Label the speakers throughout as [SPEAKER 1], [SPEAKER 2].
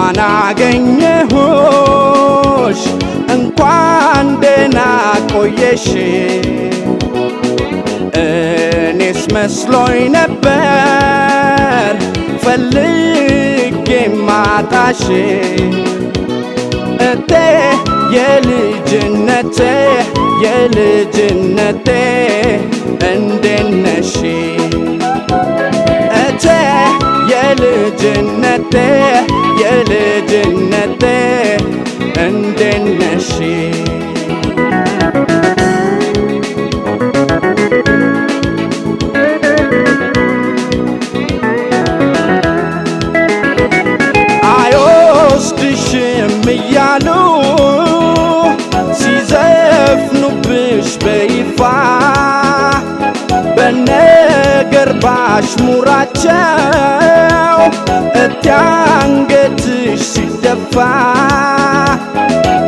[SPEAKER 1] እንኳን አገኘሁሽ እንኳን ደህና ቆየሽ እኔስ መስሎኝ ነበር ፈልጌ ማጣሽ እቴ የልጅነቴ እንዴት ነሽ እቴ የልጅነቴ እንዴት ነሽ አይወስድሽም እያሉ ሲዘፍኑብሽ በይፋ በነገር ባሽሙራቸው እቴ አንገትሽ ሲደፋ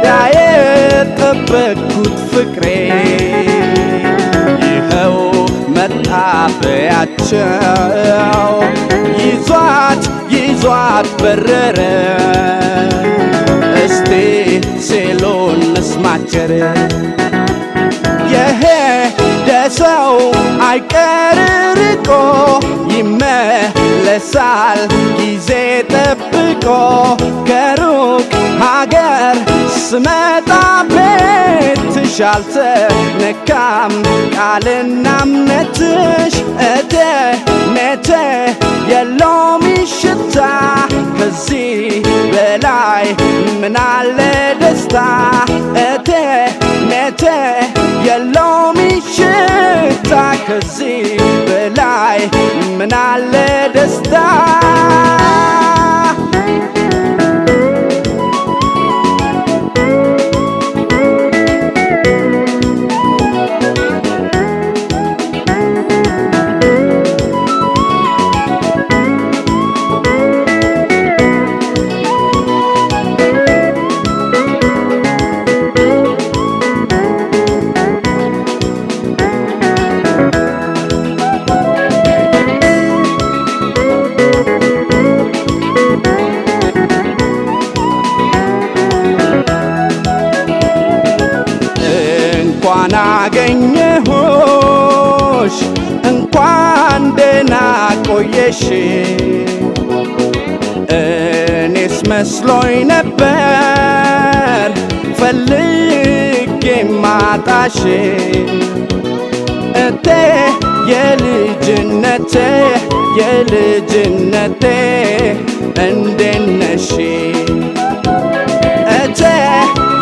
[SPEAKER 1] ያየጠበቅኩት ፍቅሬ ይኸው መጣ በያቸው ይዟት በረረ እስቲ ሴሎን መስማቸር የሄደ ሰው አይቀር ርቆ ይመለሳል ጊዜ ጠብቆ ከሩቅ ሀገር ስመጣ ቤትሽ አልተነካም ቃልና እምነትሽ እቴ የለውም ሽታ ከዚህ በላይ ምናለ ደስታ እቴ የለውም ሽታ ከዚህ በላይ ምናለ ደስታ እንኳን አገኘሁሽ እንኳን ደህና ቆየሽ እኔስ መስሎኝ ነበር ፈልጌ ማጣሽ እቴ የልጅነቴ እንዴት ነሽ እቴ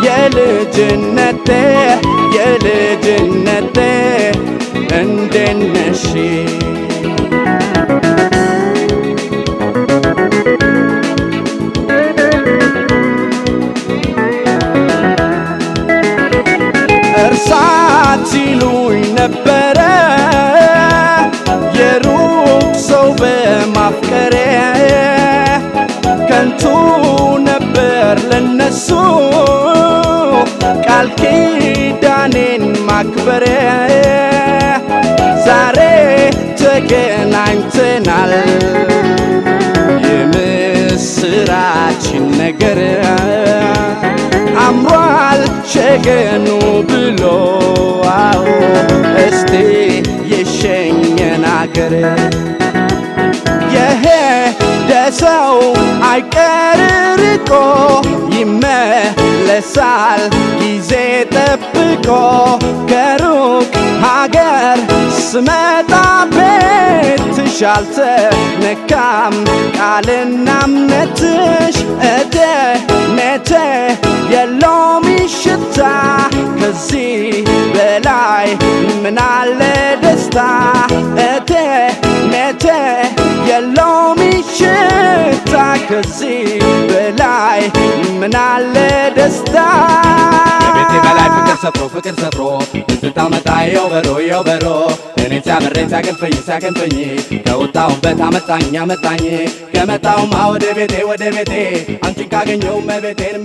[SPEAKER 1] የልጅነቴ እንዴት ነሽ እርሳት ሲሉኝ ነበረ የሩቅ ሰው በማፍቀሬ ከንቱ ነበር ለነሱ ቃል ኪዳኔን ማክበሬ ዛሬ ተገናኝተናል የምስራችን ነገር አምሯል ሸገኑ ብሎ አዎ እስቲ የሸኘን አገር የሄደ ሰው አይቀር ርቆ ይመለሳል ጊዜ ጠብቆ ከሩቅ ሀገር ስመጣ ቤትሽ አልተነካም ቃልና እምነትሽ እቴ የለውም ሽታ ከዚህ በላይ ምናለ ደስታ እቴ የለውም ሽታ ከዚህ በላይ ምናለ ደስታ
[SPEAKER 2] ከቤቴ በላይ ፍቅር ሰፍሮ ስታመጣ የውበሮ እኔን ሲያምረኝ ሲያገንፈኝ ከወጣሁበት አመጣኝ ከመጣሁማ ወደ ቤቴ አንቺን ካገኘሁ መቤቴን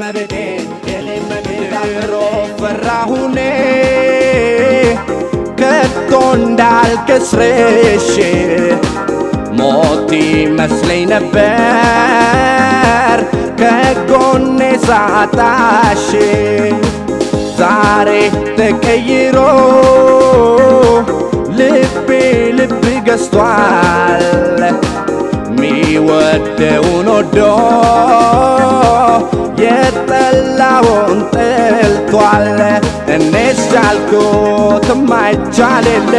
[SPEAKER 2] የኔን መቤት ፈራሁኔ ከቶ እንዳልከስርሽ ሞት ይመስለኝ ነበር
[SPEAKER 1] ከጎኔ ሳጣሽ ዛሬ ተቀይሮ ልቤ ልብ ገዝቷል ሚወደውን ወዶ የጠላውን ጠልቷል እኔስ ቻልኩት ማይቻል የለ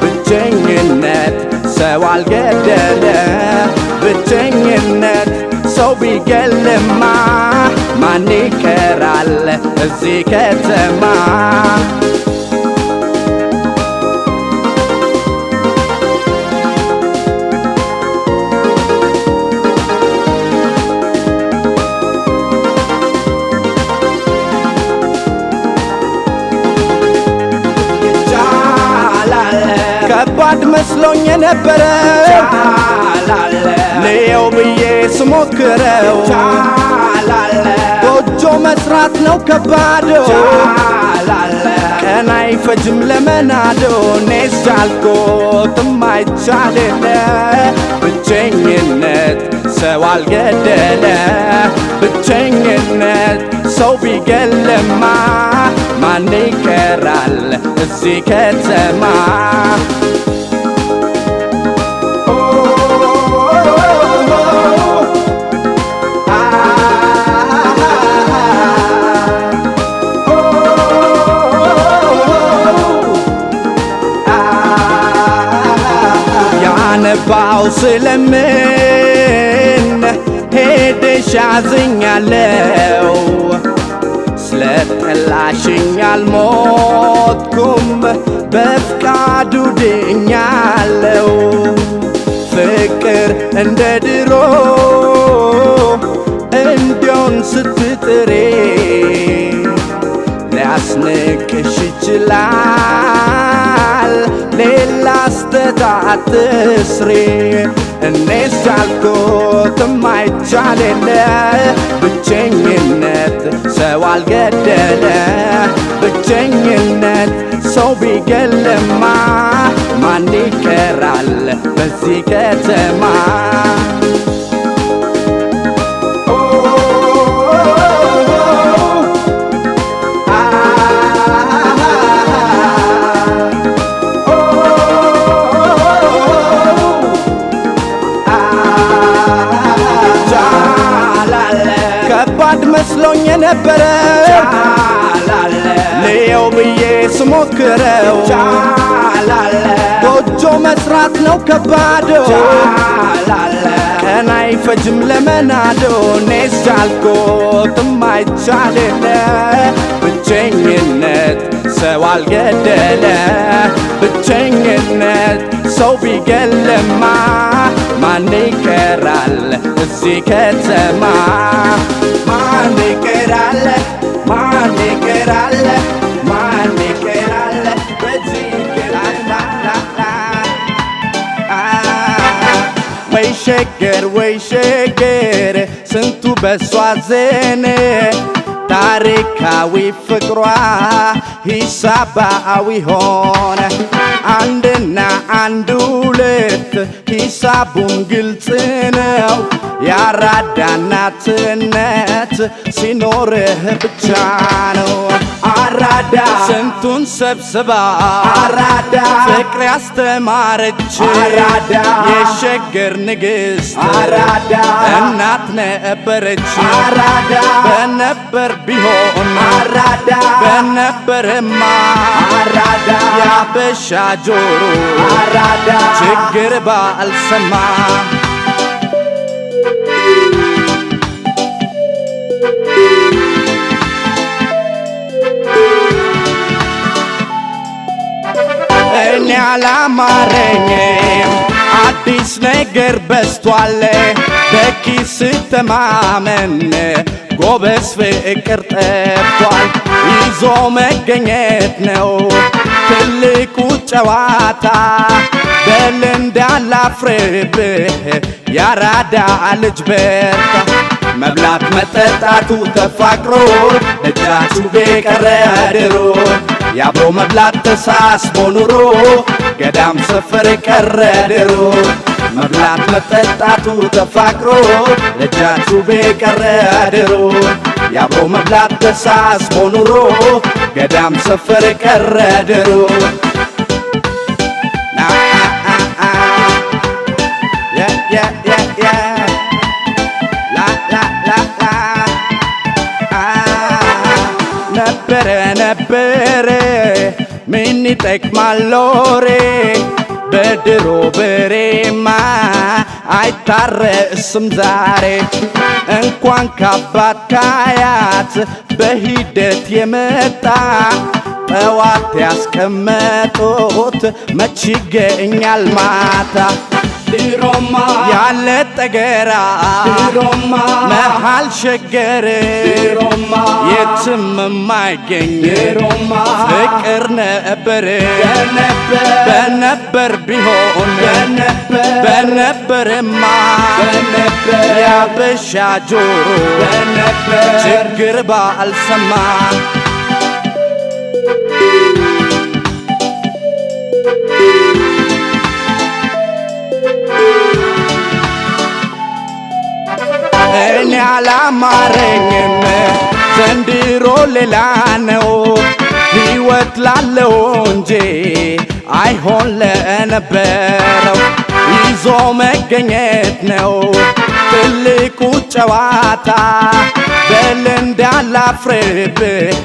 [SPEAKER 1] ብቸኝነት ሰው አልገደለ ብቸኝነት ሰው ቢገልማ ማን ይቀራል እዚህ ከተማ ከባድ መስሎኝ ነበረ ልየው ብዬ ስሞክረው ጎጆ መስራት ነው ከባዶ ቀን አይፈጅም ለመናዶ እኔስ ቻልኩት ማይቻል የለ ብቸኝነት ሰው አልገደለ ብቸኝነት ሰው ቢገልማ ማን ይቀራል እዚህ ከተማ ያነባው ስለምን ሄደሽ አዝኛለው ስለጠላሽኝ አልሞትኩም በፍቃዱ ድኛለው ፍቅር እንደ ድሮ እንዲሆን ስትጥሬ ሊያስንቅሽ ይችላል ሌላ ስተት አትስሪ እኔስ ቻልኩት ማይቻል የለ ብቸኝነት ሰው አልገደለ ብቸኝነት ሰው ቢገልማ ማን ይቀራል በዚህ ከተማ ከባድ መስሎኝ ነበረ ልየው ብዬ ስሞክረው ጎጆ መስራት ነው ከባዶ ቀን አይፈጅም ለመናዶ እኔስ ቻልኩት ማይቻል የለ ብቸኝነት ሰው አልገደለ ብቸኝነት ሰው ቢገልማ ማን ይቀራል እዚህ ከተማ ማን ይቀራል ማን ይቀራል ማን ይቀራል በዚህ ከተማ ወይ ሸገር ስንቱ በሷ ዘነ ታሪካዊ ፍቅሯ ሂሳባዊ ሆነ አንድና አንድ ሁለት ሂሳቡም ግልጽ ነው ያራዳ እናትነት ሲኖርህ ብቻ ነው አራዳ ስንቱን ሰብስባ አራዳ ፍቅር ያስተማረች አራዳ የሸገር ንግሥት አራዳ እናት ነበረች አራዳ በነበር ቢሆን አራዳ በነበርማ አራዳ ያበሻ ጆሮ አራዳ ችግር ባልሰማ እኔ አላማረኝም አዲስ ነገር በስቷል በኪስ ተማመን ጎበዝ ፍቅር ጠፍቷል ይዞ መገኘት ነው ትልቁ ጨዋታ በል እንዳላፍርብህ ያራዳ ልጅ በርታ መብላት መጠጣቱ ተፋቅሮ እጃችሁ ቤቀረ ድሮ ያብሮ መብላት ተሳስቦ ኑሮ ገዳም ሰፈር ቀረ ድሮ መብላት መጠጣቱ ተፋቅሮ ደጃችሁ ቤቀረ ድሮ ያብሮ መብላት ተሳስቦ ኑሮ ገዳም ሰፈር ቀረ ድሮ ነበረ ምን ይጠቅማል ሎሬ በድሮ በሬማ አይታረስም ዛሬ እንኳን ካባት ካያት በሂደት የመጣ ጠዋት ያስቀመጡት መች ይገኛል ማታ ድሮማ ያለ ጠገራ ድሮማ መሃል ሸገር ድሮማ የትም የማይገኝ ድሮማ ፍቅር ነበር በነበር ቢሆን በነበርማ ያበሻ ጆሮ ችግር ባልሰማ እኔ አላማረኝም ዘንድሮ ሌላ ነው ሕይወት ላለው እንጂ አይሆን ለነበረው ይዞ መገኘት ነው ትልቁ ጨዋታ በል እንዳላፍርብህ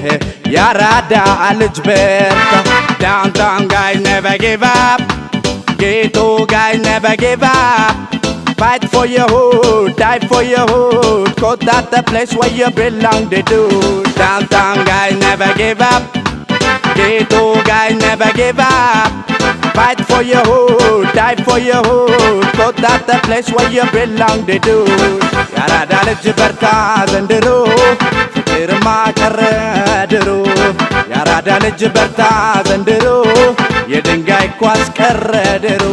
[SPEAKER 1] ያራዳ ልጅ በርታ Downtown guys never give up Ghetto guys never give up Fight for your hood, die for your hood Cause that's the place where you belong, they do Downtown guys never give up Ghetto guys never give up Fight for your hood, die for your hood Cause that's the place where you belong, they do Yarada ልጅ በርታ ዘንድሮ ፍቅርማ ቀረ ድሮ ያራዳ ልጅ በርታ ዘንድሮ የድንጋይ ኳስ ቀረ ድሮ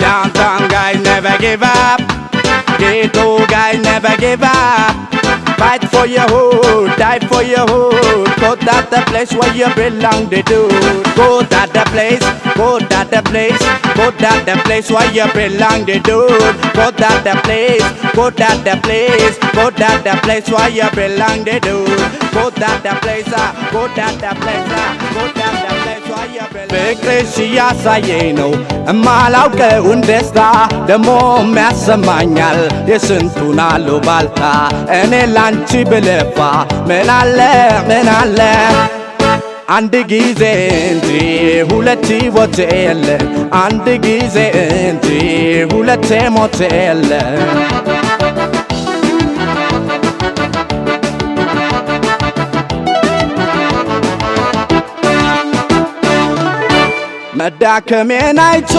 [SPEAKER 1] Downtown guys never give up Ghetto guys never give up Fight for your hood, die for your hood Cause that's the place where you belong, they do Go that the place, go that the place Go that the place where you belong, they do Go that the place, go that the place Go that the place where you belong, they do Go that the place, go that the place Go that the place where you belong ፍቅርሽ እያሳየኝ ነው እማላውቀውን ደስታ ደሞም ያሰማኛል የስንቱን አሉባልታ እኔ ላንቺ ብለፋ ምን አለ አንድ ጊዜ እንጂ ሁለት ሞት የለ አንድ ጊዜ እንጂ ሁለት ሞት የለ መዳከሜን አይቶ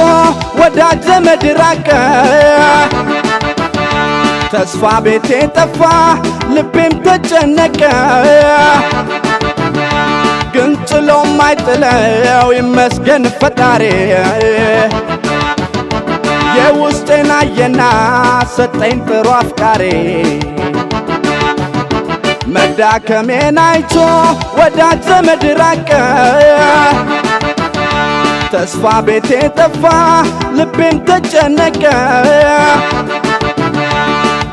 [SPEAKER 1] ወዳጅ ዘመድ ራቀ ተስፋ ቤቴ ጠፋ ልቤም ተጨነቀ ግን ጥሎም አይጥለው ይመስገን ፈጣሪ የውስጤን አየና ሰጠኝ ጥሩ አፍቃሪ መዳከሜን አይቶ ወዳጅ ዘመድ ራቀ ተስፋ ቤቴ ጠፋ ልቤም ተጨነቀ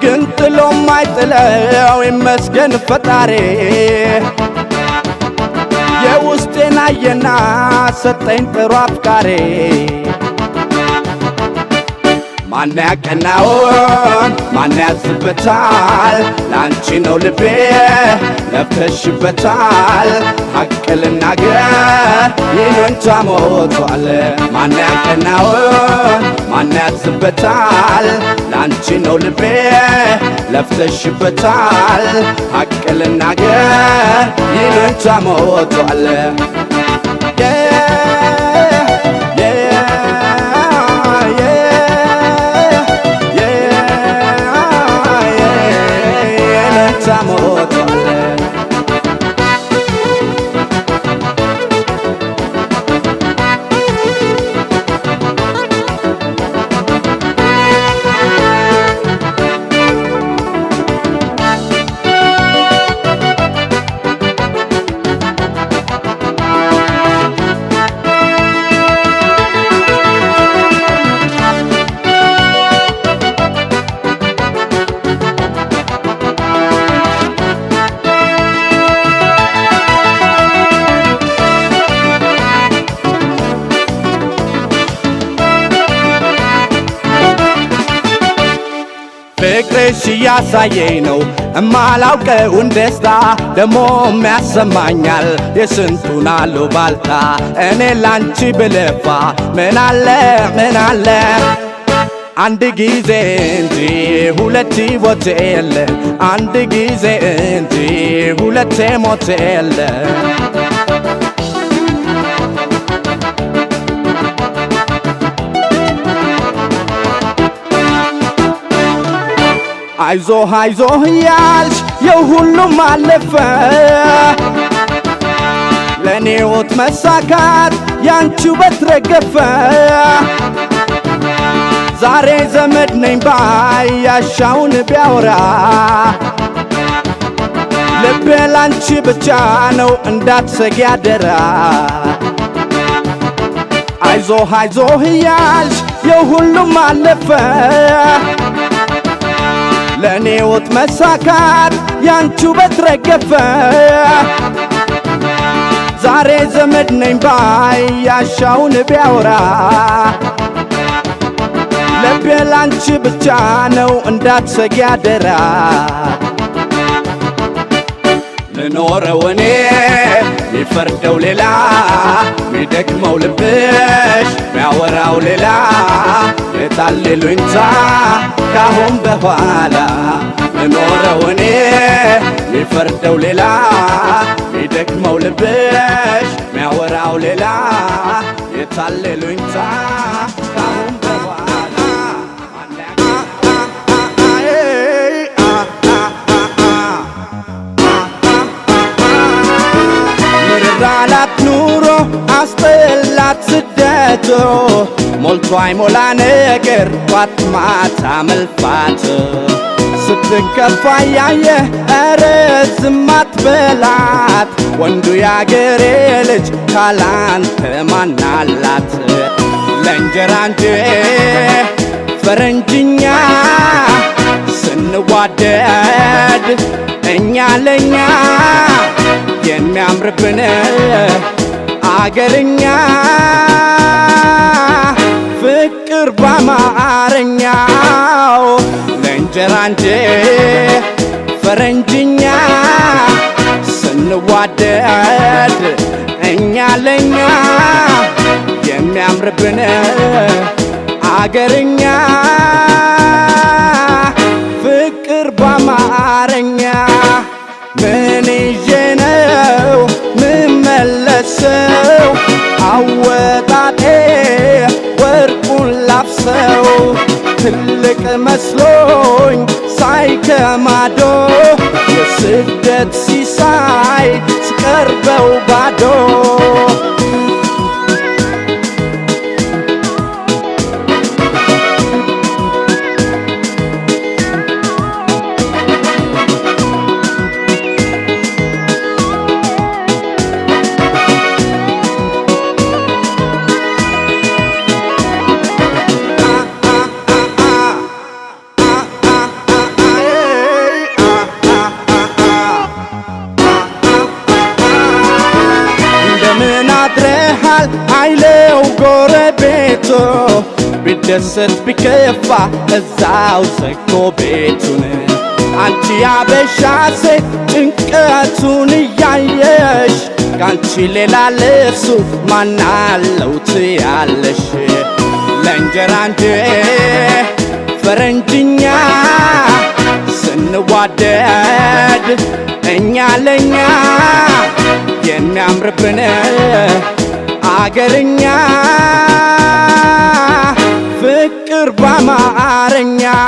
[SPEAKER 1] ግን ጥሎም አይጥለው ይመስገን ፈጣሪ የውስጤን አየና ሰጠኝ ጥሩ አፍቃሪ ማን ያቀናውን ማን ያዝበታል ላንቺ ነው ልቤ ለፍተሽበታል ሐቅ ልናገር ይሉኝታ ሞቷል ማን ያቀናውን ማን ያዝበታል ላንቺ ነው ልቤ ለፍተሽበታል ሐቅ ልናገር ይሉኝታ ሞቷል ፍቅርሽ እያሳየኝ ነው እማላውቀውን ደስታ ደሞም ያሰማኛል የስንቱን አሉባልታ እኔ ላንቺ ብለፋ ምናለ አንድ ጊዜ እንጂ ሁለቴ ሞት የለ አንድ ጊዜ እንጂ ሁለቴ ሞት የለ አይዞህ አይዞህ ያልሽ የሁሉም አለፈ ለኔ ወት መሳካት ያንቺው በትረገፈ ዛሬ ዘመድ ነኝ ባይ ያሻውን ቢያወራ ልቤ ላንቺ ብቻ ነው እንዳትሰጊ አደራ አይዞህ አይዞህ ያልሽ የሁሉም አለፈ ለኔ ወት መሳካት ያንቺው በትረገፈ ዛሬ ዘመድ ነኝ ባይ ያሻውን ቢያወራ ልቤ ላንቺ ብቻ ነው እንዳትሰጊ አደራ ልኖረው እኔ ሚፈርደው ሌላ ሚደክመው ልብሽ ሚያወራው ሌላ የታሌሉኝታ ካሁን በኋላ ልኖረው እኔ ሚፈርደው ሌላ ሚደክመው ልብሽ ሚያወራው ሌላ የታሌሉኝታ ካሁን በኋላ ራላት ኑሮ አስጠላት ስደቱ ሞልቶ አይሞላ ነገር ጧት ማታ መልፋት ስትከፋ ያየ ኧረ ዝም አትበላት ወንዱ ያገሬ ልጅ ካላንተ ማናላት ለእንጀራ እንጂ ፈረንጅኛ ስንዋደድ እኛ ለኛ የሚያምርብን አገርኛ ፍቅር በአማርኛው ለእንጀራ እንጂ ፈረንጅኛ ስንዋደድ እኛ ለኛ የሚያምርብን አገርኛ ፍቅር በአማርኛ ምን ይዤ ነው ምመለሰው አወጣጤ ወርቁን ላፍሰው ትልቅ መስሎኝ ሳይከማዶ የስደት ሲሳይ ስቀርበው ባዶ አይለው ጎረቤቱ ቢደሰት ቢከፋ እዛው ዘግቶ ቤቱን አንቺ ያበሻ ሴት ጭንቀቱን እያየሽ ካንቺ ሌላ ለሱ ማናለው ትያለሽ ለእንጀራ እንጂ ፈረንጅኛ ስንዋደድ እኛ ለኛ የሚያምርብን አገርኛ ፍቅር በአማርኛው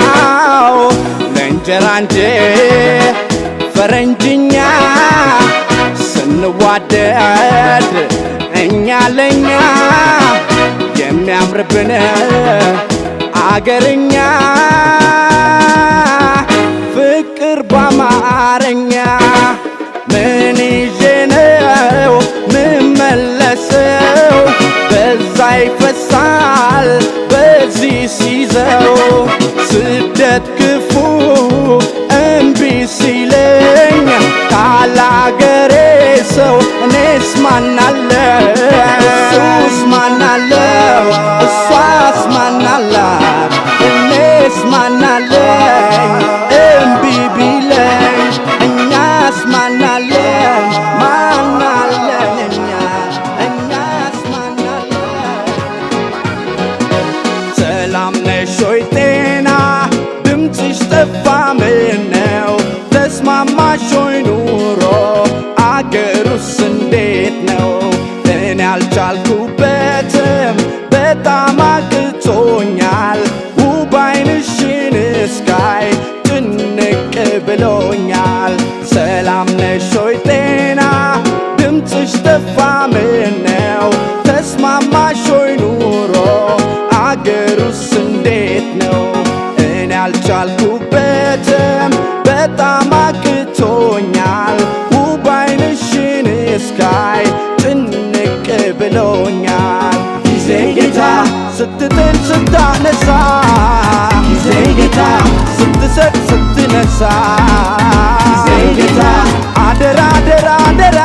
[SPEAKER 1] ለእንጀራ እንጂ ፈረንጅኛ ስንዋደድ እኛ ለኛ የሚያምርብን አገርኛ ፍቅር በአማርኛ ምን ይዤ ነው ምመለሰው በዛ ይፈሳል በዚህ ሲይዘው ስደት ክፉ እምቢ ሲለኝ ካላገሬ ሰው እኔስ ማናለው እሱስ ማናለው እሷስ ማናላት እኔስ ማናለኝ ብሎኛል። ሰላም ነሽ ሆይ ጤና ድምፅሽ ጠፋ ምነው? ተስማማሽ ሆይ ኑሮ አገሩስ እንዴት ነው? እኔ አልቻልኩበትም በጣም አቅቶኛል። ውብ ዓይንሽን እስካይ ጭንቅ ብሎኛል። ጊዜ ጌታ ስትጥል ስታነሳ፣ ጊዜ ጌታ ስትሰጥ ስትነሳ፣ ጊዜ ጌታ አደራ አደራ አደራ፣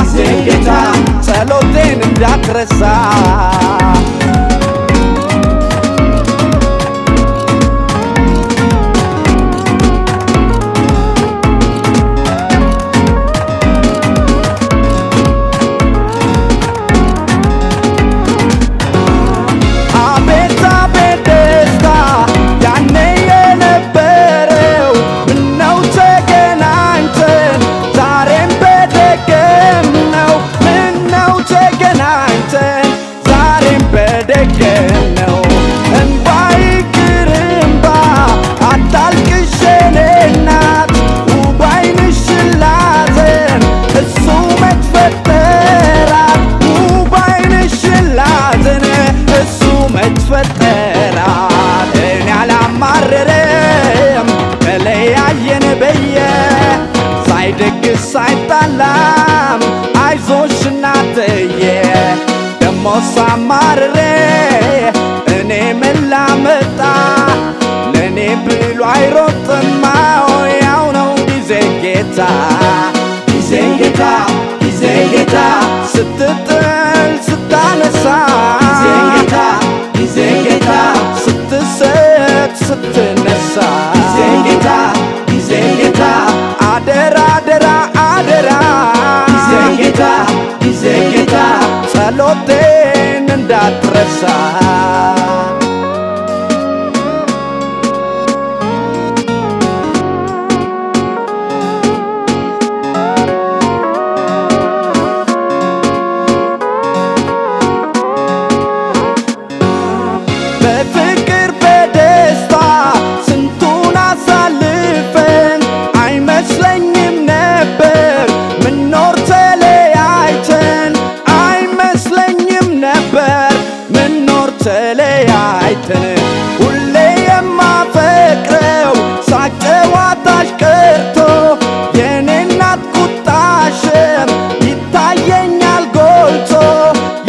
[SPEAKER 1] ጊዜ ጌታ ጸሎቴን እንዳትረሳ። ነው እንባይ ቅርምባ አታልቅሽ የኔ እናት፣ ውብ ዓይንሽን ላዘን እሱ መች ፈጠራት? ውብ ዓይንሽን ላዘን እሱ መች ፈጠራት? እኔ አላማረረም ተለያየን በየ ሳይደግስ ሳይጣላም አይዞሽ እናትዬ ደሞ ሳማርሬ እኔ ምን ላመጣ? ለእኔ ብሎ አይሮጥም ያው ነው ጊዜ ጌታ። ጊዜ ጌታ ጊዜ ጌታ ስትጥል ስታነሳ፣ ጊዜ ጌታ ጊዜ ጌታ ስትሰጥ ስትነሳ፣ ጊዜ ጌታ ጊዜ ጌታ አደራ አደራ አደራ፣ ጊዜ ጌታ ጊዜ ጌታ ጸሎቴን እንዳትረሳ። በፍቅር በደስታ ስንቱን አሳልፈን አይመስለኝም ነበር ምንኖር ተለያይተን፣ አይመስለኝም ነበር ምንኖር ተለያይተን። ሁሌ የማፈቅረው ሳቅ ጨዋታሽ ቀርቶ የኔ እናት ቁጣሽም ይታየኛል ጎልቶ፣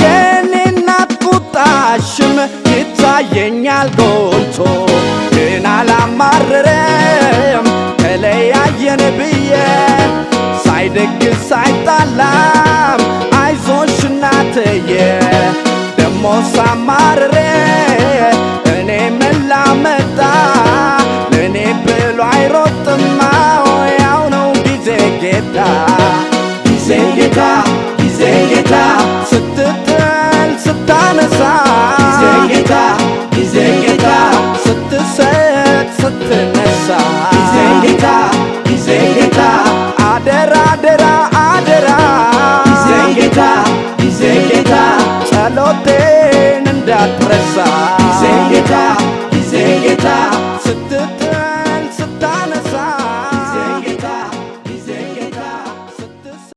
[SPEAKER 1] የኔ እናት ቁጣሽም ይታየኛል ጎልቶ። ግን አላማረረም ተለያየን ብዬ ሳይደግስ ሳይጣላም አይዞሽ እናትዬ ደሞ ሳማርሬ እኔ ምን ላመጣ? ለእኔ ብሎ አይሮጥም ያው ነው ጊዜ ጌታ። ጊዜ ጌታ ጊዜ ጌታ ስትጥል ስታነሳ፣ ጊዜ ጌታ ጊዜ ጌታ ስትሰጥ ስትነሳ፣ ጊዜ ጌታ ጊዜ ጌታ አደራ አደራ አደራ፣ ጊዜ ጌታ ጊዜ ጌታ ጸሎቴን እንዳትረሳ፣ ጊዜ ጌታ ጊዜ ጌታ ስትጥል